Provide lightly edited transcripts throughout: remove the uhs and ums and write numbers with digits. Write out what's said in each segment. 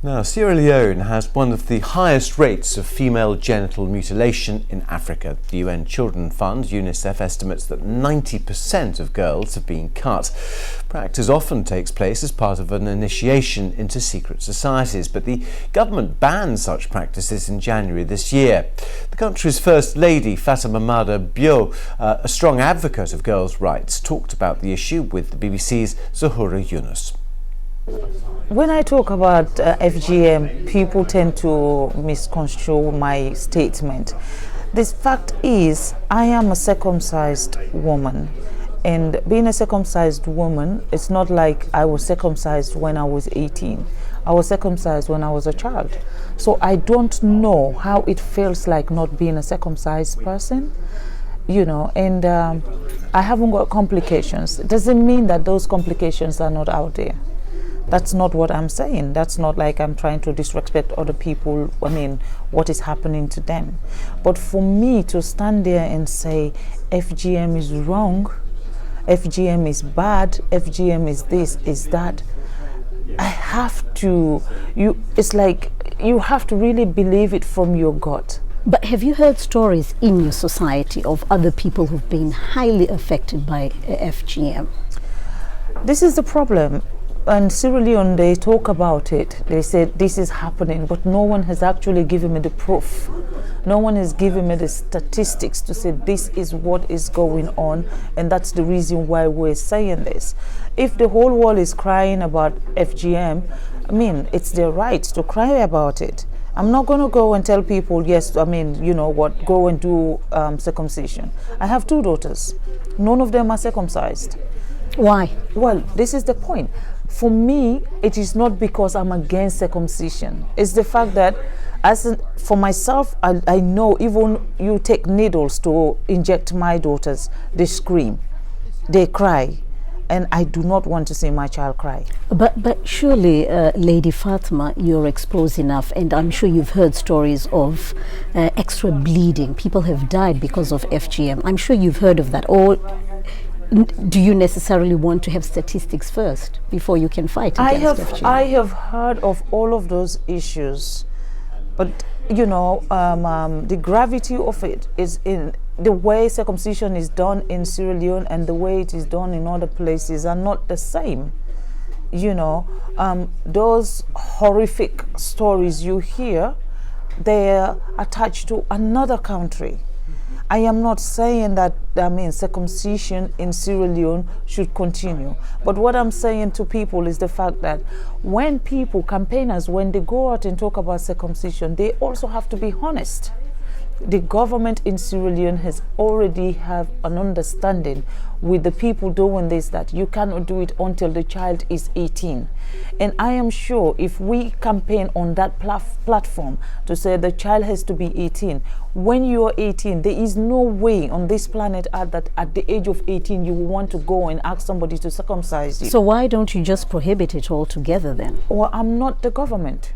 Now, Sierra Leone has one of the highest rates of female genital mutilation in Africa. The UN Children Fund, UNICEF, estimates that 90% of girls have been cut. Practice often takes place as part of an initiation into secret societies, but the government banned such practices in January this year. The country's First Lady, Fatima Maada, a strong advocate of girls' rights, talked about the issue with the BBC's Zuhura Yunus. When I talk about FGM, people tend to misconstrue my statement. This fact is, I am a circumcised woman. And being a circumcised woman, it's not like I was circumcised when I was 18. I was circumcised when I was a child. So I don't know how it feels like not being a circumcised person. And I haven't got complications. It doesn't mean that those complications are not out there. That's not what I'm saying. That's not like I'm trying to disrespect other people, what is happening to them. But for me to stand there and say FGM is wrong, FGM is bad, FGM is this, is that, it's like you have to really believe it from your gut. But have you heard stories in your society of other people who've been highly affected by FGM? This is the problem. And Sierra Leone, they talk about it. They said this is happening, but no one has actually given me the proof. No one has given me the statistics to say this is what is going on, and that's the reason why we're saying this. If the whole world is crying about FGM, it's their right to cry about it. I'm not going to go and tell people, yes, go and do circumcision. I have 2 daughters. None of them are circumcised. Why? Well, this is the point. For me, it is not because I'm against circumcision. It's the fact that, for myself, I know even you take needles to inject my daughters, they scream, they cry, and I do not want to see my child cry. But surely, Lady Fatima, you're exposed enough, and I'm sure you've heard stories of extra bleeding. People have died because of FGM. I'm sure you've heard of that. Or do you necessarily want to have statistics first before you can fight against FGM? I have heard of all of those issues, but the gravity of it is in the way circumcision is done in Sierra Leone and the way it is done in other places are not the same. Those horrific stories you hear, they're attached to another country. I am not saying that circumcision in Sierra Leone should continue. But what I'm saying to people is the fact that when campaigners, when they go out and talk about circumcision, they also have to be honest. The government in Sierra Leone has already have an understanding with the people doing this that you cannot do it until the child is 18. And I am sure if we campaign on that platform to say the child has to be 18, when you are 18, there is no way on this planet Earth that at the age of 18 you will want to go and ask somebody to circumcise you. So why don't you just prohibit it altogether then? Well, I'm not the government.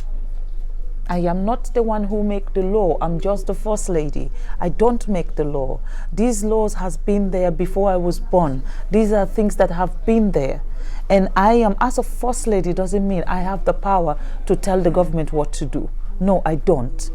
I am not the one who make the law. I'm just the First Lady. I don't make the law. These laws has been there before I was born. These are things that have been there. And I am, as a First Lady, doesn't mean I have the power to tell the government what to do. No, I don't.